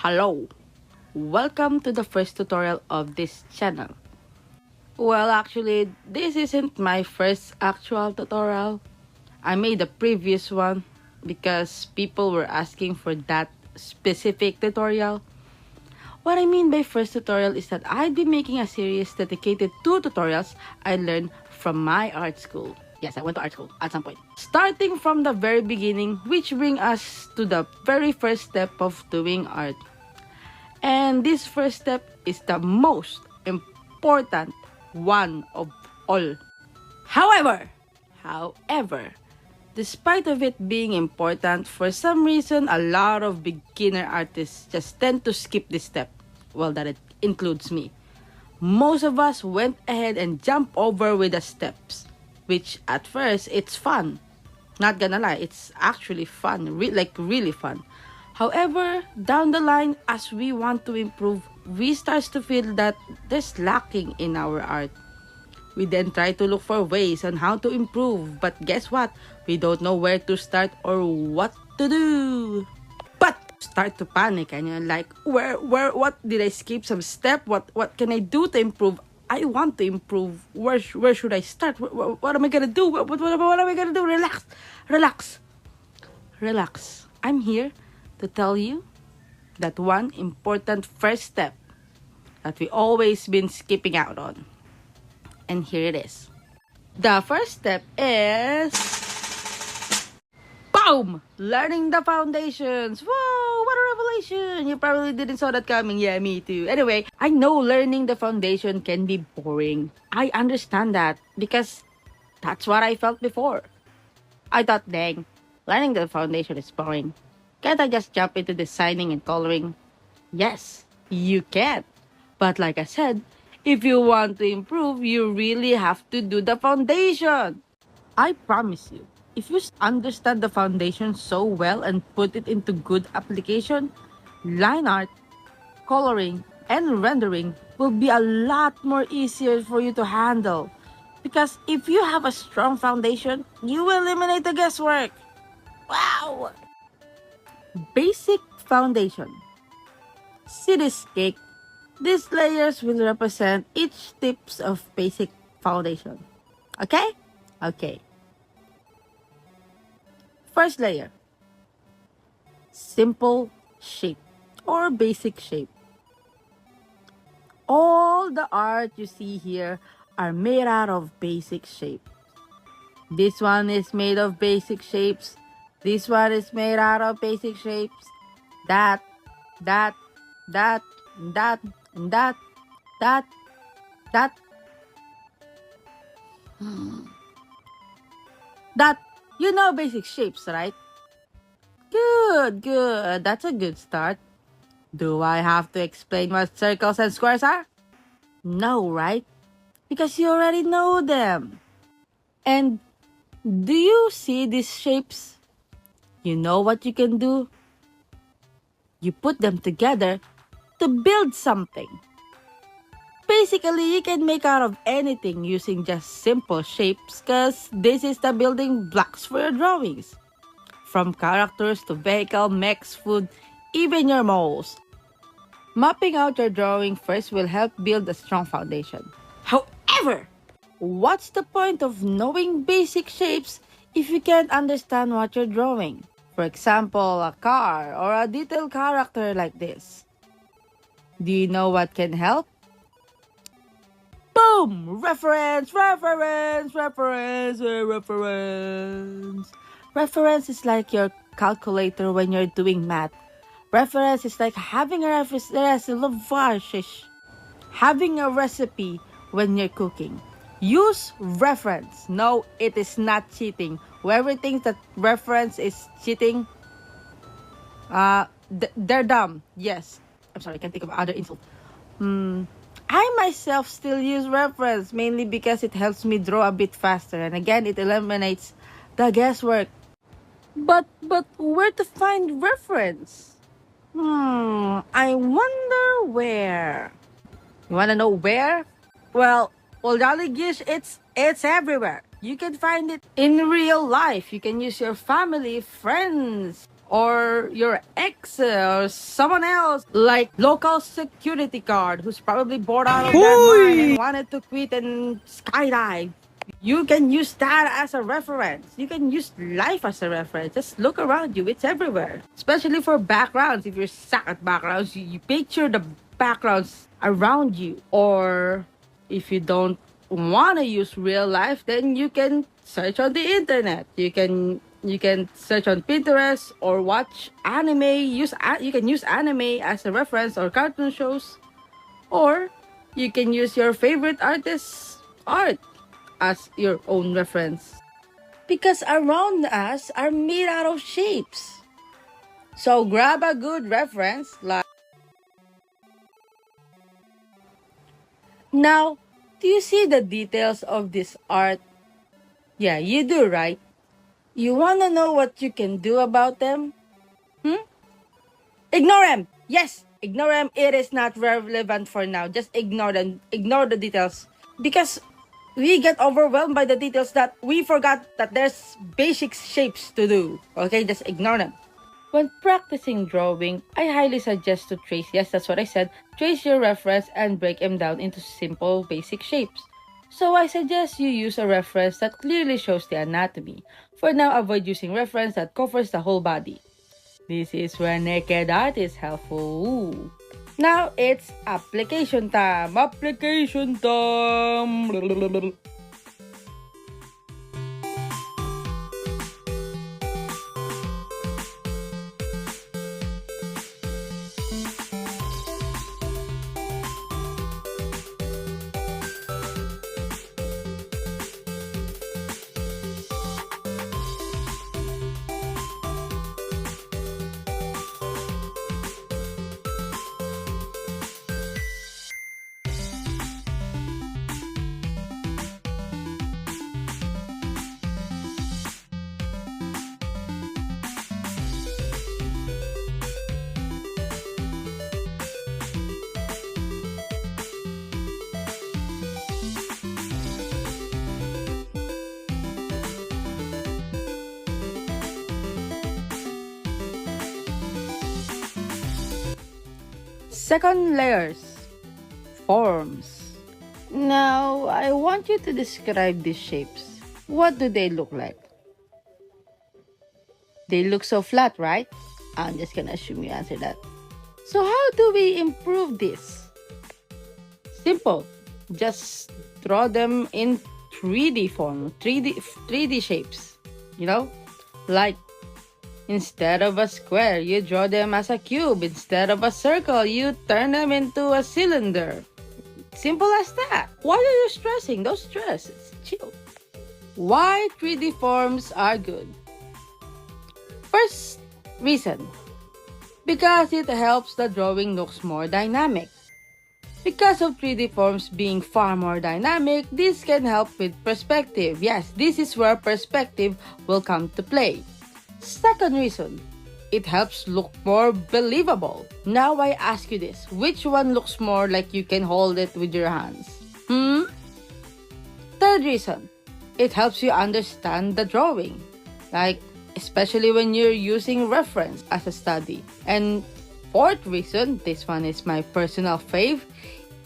Hello! Welcome to the first tutorial of this channel. Well, actually, this isn't my first actual tutorial. I made a previous one because people were asking for that specific tutorial. What I mean by first tutorial is that I'd be making a series dedicated to tutorials I learned from my art school. Yes, I went to art school at some point. Starting from the very beginning, which brings us to the very first step of doing art. And this first step is the most important one of all. However, despite of it being important, for some reason, a lot of beginner artists just tend to skip this step. Well, that it includes me. Most of us went ahead and jumped over with the steps, which at first, it's fun. Not gonna lie, it's actually fun, really fun. However, down the line, as we want to improve, we start to feel that there's lacking in our art. We then try to look for ways on how to improve, but guess what? We don't know where to start or what to do. But start to panic and you're like, what did I skip some step? What can I do to improve? I want to improve. Where should I start? What am I gonna do? What am I gonna do? Relax. I'm here to tell you that one important first step that we always been skipping out on. And here it is. The first step is boom! Learning the foundations. Whoa, what a revelation! You probably didn't saw that coming. Yeah, me too. Anyway, I know learning the foundation can be boring. I understand that because that's what I felt before. I thought, dang, learning the foundation is boring. Can't I just jump into designing and coloring? Yes, you can. But like I said, if you want to improve, you really have to do the foundation. I promise you, if you understand the foundation so well and put it into good application, line art, coloring, and rendering will be a lot more easier for you to handle. Because if you have a strong foundation, you will eliminate the guesswork. Wow! Basic foundation. See this cake? These layers will represent each tips of basic foundation. Okay? Okay. First layer. Simple shape or basic shape. All the art you see here are made out of basic shape. This one is made of basic shapes. This one is made out of basic shapes. That. That, you know basic shapes, right? Good. That's a good start. Do I have to explain what circles and squares are? No, right? Because you already know them. And do you see these shapes? You know what you can do? You put them together to build something. Basically, you can make out of anything using just simple shapes because this is the building blocks for your drawings. From characters to vehicle, mechs, food, even your moles. Mapping out your drawing first will help build a strong foundation. However, what's the point of knowing basic shapes if you can't understand what you're drawing? For example, a car or a detailed character like this. Do you know what can help? Boom! Reference! Reference is like your calculator when you're doing math. Reference is like having a recipe when you're cooking. Use reference. No, it is not cheating. Whoever thinks that reference is cheating, they're dumb. Yes. I'm sorry, I can't think of other insult. I myself still use reference, mainly because it helps me draw a bit faster. And again, it eliminates the guesswork. But where to find reference? I wonder where. You wanna know where? Well, jolly gish, it's everywhere. You can find it in real life. You can use your family, friends, or your ex or someone else, like local security guard who's probably bored out of their mind and wanted to quit and skydive. You can use that as a reference. You can use life as a reference. Just look around you. It's everywhere. Especially for backgrounds. If you're stuck at backgrounds, you picture the backgrounds around you. Or if you don't want to use real life, then you can search on the internet. You can search on Pinterest or watch anime. You can use anime as a reference or cartoon shows. Or you can use your favorite artist's art as your own reference. Because around us are made out of shapes. So grab a good reference like... Now, do you see the details of this art? Yeah, you do, right? You wanna know what you can do about them? Ignore them! Yes, ignore them. It is not relevant for now. Just ignore them. Ignore the details. Because we get overwhelmed by the details that we forgot that there's basic shapes to do. Okay, just ignore them. When practicing drawing, I highly suggest to trace, yes, that's what I said, trace your reference and break them down into simple basic shapes. So I suggest you use a reference that clearly shows the anatomy. For now, avoid using reference that covers the whole body. This is where naked art is helpful. Now it's application time. Application time. Second layers, forms. Now, I want you to describe these shapes. What do they look like? They look so flat, right? I'm just gonna assume you answer that. So how do we improve this? Simple. Just draw them in 3D form, 3D shapes. You know? Like, instead of a square, you draw them as a cube. Instead of a circle, you turn them into a cylinder. Simple as that. Why are you stressing? Don't stress. It's chill. Why 3D forms are good? First reason. Because it helps the drawing looks more dynamic. Because of 3D forms being far more dynamic, this can help with perspective. Yes, this is where perspective will come to play. Second reason, it helps look more believable. Now I ask you this, which one looks more like you can hold it with your hands? Third reason, it helps you understand the drawing. Like, especially when you're using reference as a study. And fourth reason, this one is my personal fave,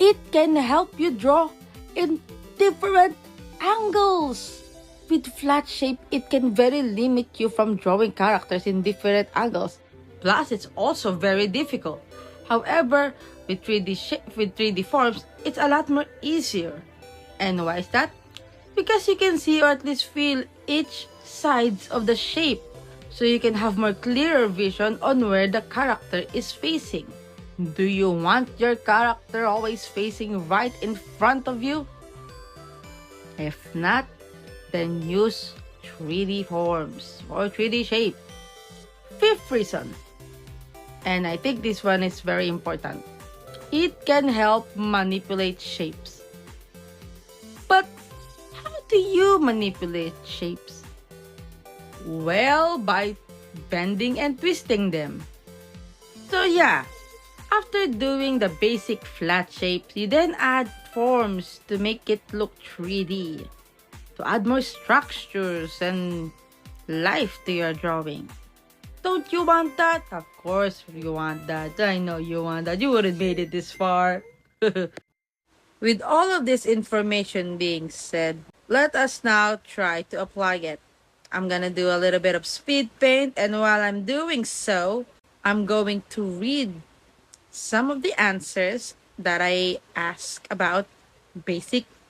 it can help you draw in different angles. With flat shape, it can very limit you from drawing characters in different angles. Plus, it's also very difficult. However, with 3D forms, it's a lot more easier. And why is that? Because you can see or at least feel each sides of the shape. So you can have more clearer vision on where the character is facing. Do you want your character always facing right in front of you? If not, then use 3D forms or 3D shape. Fifth reason, and I think this one is very important, it can help manipulate shapes. But how do you manipulate shapes? Well, by bending and twisting them. So yeah, after doing the basic flat shapes, you then add forms to make it look 3D. To add more structures and life to your drawing. Don't you want that? Of course you want that. I know you want that. You wouldn't made it this far. With all of this information being said, let us now try to apply it. I'm gonna do a little bit of speed paint, and while I'm doing so, I'm going to read some of the answers that I ask about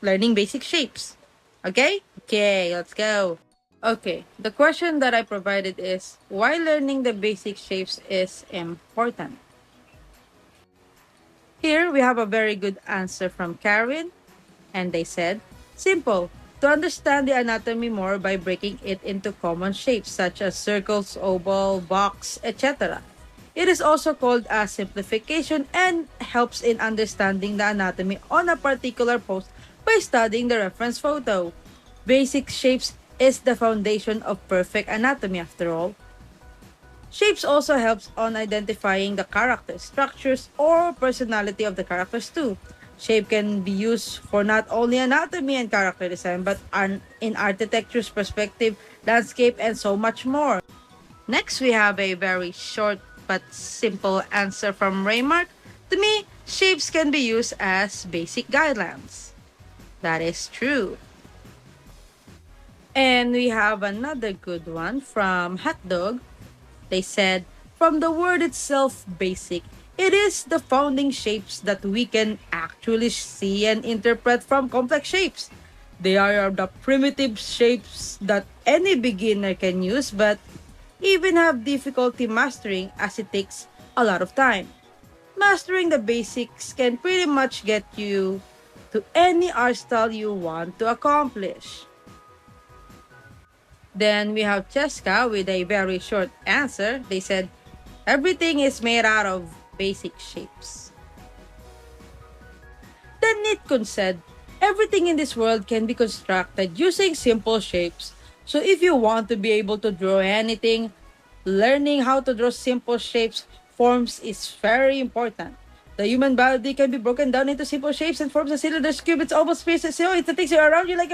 learning basic shapes. Okay? Okay, let's go. Okay, the question that I provided is why learning the basic shapes is important. Here we have a very good answer from Karen, and they said, simple, to understand the anatomy more by breaking it into common shapes such as circles, oval, box, etc. It is also called a simplification and helps in understanding the anatomy on a particular post by studying the reference photo. Basic shapes is the foundation of perfect anatomy after all. Shapes also helps on identifying the character, structures, or personality of the characters too. Shape can be used for not only anatomy and character design, but in architecture's perspective, landscape, and so much more. Next, we have a very short but simple answer from Raymark. To me, shapes can be used as basic guidelines. That is true. And we have another good one from Hotdog. They said, from the word itself, basic, it is the founding shapes that we can actually see and interpret from complex shapes. They are the primitive shapes that any beginner can use but even have difficulty mastering as it takes a lot of time. Mastering the basics can pretty much get you to any art style you want to accomplish. Then we have Cheska with a very short answer. They said, everything is made out of basic shapes. Then Nitkun said, everything in this world can be constructed using simple shapes. So if you want to be able to draw anything, learning how to draw simple shapes, forms is very important. The human body can be broken down into simple shapes and forms, as cylinders, cubes, ovals, spheres, so it's the things around you like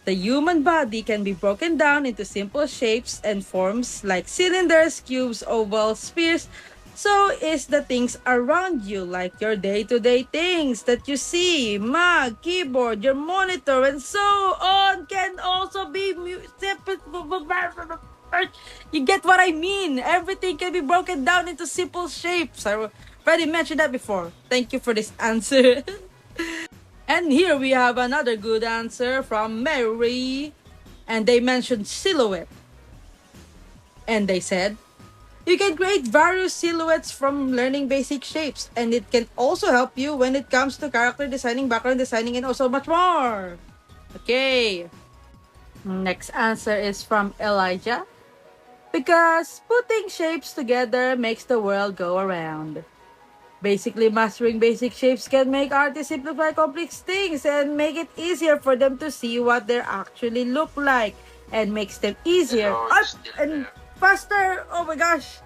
the human body can be broken down into simple shapes and forms like cylinders, cubes, ovals, spheres. So is the things around you, like your day-to-day things that you see, mug, keyboard, your monitor, and so on can also be you get what I mean? Everything can be broken down into simple shapes. I already mentioned that before. Thank you for this answer. And here we have another good answer from Mary. And they mentioned silhouette. And they said, you can create various silhouettes from learning basic shapes. And it can also help you when it comes to character designing, background designing, and also much more. Okay. Next answer is from Elijah. Because putting shapes together makes the world go around. Basically, mastering basic shapes can make artists simplify complex things and make it easier for them to see what they actually look like, and makes them easier and faster. Oh my gosh.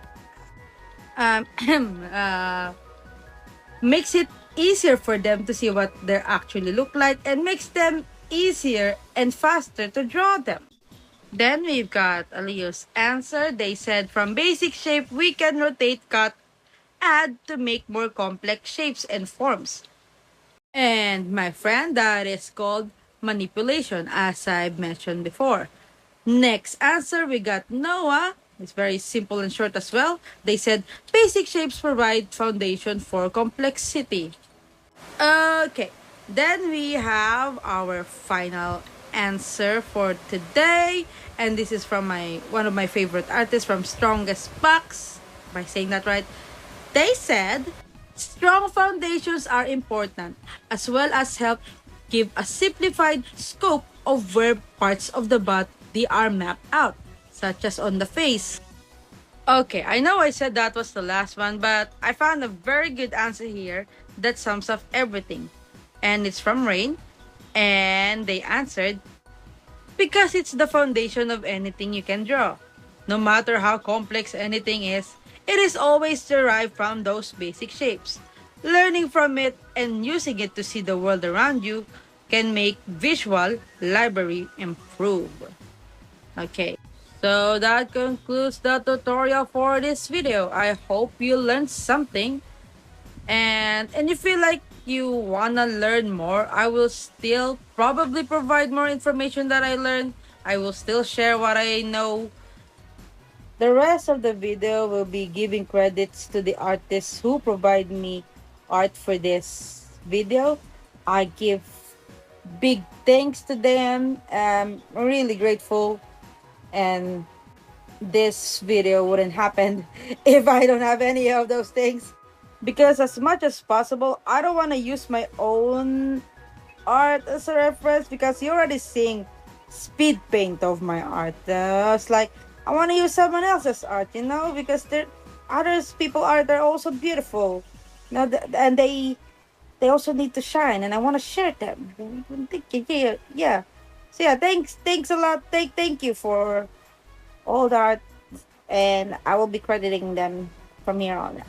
Makes it easier for them to see what they actually look like and makes them easier and faster to draw them. Then we've got Leo's answer. They said, from basic shape, we can rotate, cut, add to make more complex shapes and forms. And my friend, that is called manipulation, as I've mentioned before. Next answer, we got Noah. It's very simple and short as well. They said, basic shapes provide foundation for complexity. Okay, then we have our final answer for today. And this is from one of my favorite artists from strongestbox. Am I saying that right? They said, strong foundations are important, as well as help give a simplified scope of where parts of the body are mapped out, such as on the face. Okay, I know I said that was the last one, but I found a very good answer here that sums up everything. And it's from Rain, and they answered, because it's the foundation of anything you can draw. No matter how complex anything is, it is always derived from those basic shapes. Learning from it and using it to see the world around you can make visual library improve. Okay, so that concludes the tutorial for this video. I hope you learned something. And if you like you wanna learn more, I will still probably provide more information that I learned. I will still share what I know. The rest of the video will be giving credits to the artists who provide me art for this video. I give big thanks to them. I'm really grateful, and this video wouldn't happen if I don't have any of those things. Because as much as possible, I don't want to use my own art as a reference, because you're already seeing speed paint of my art. It's like I want to use someone else's art, because others people art are also beautiful. And they also need to shine, and I want to share them. Yeah. So yeah, thanks a lot. Thank you for all the art, and I will be crediting them from here on.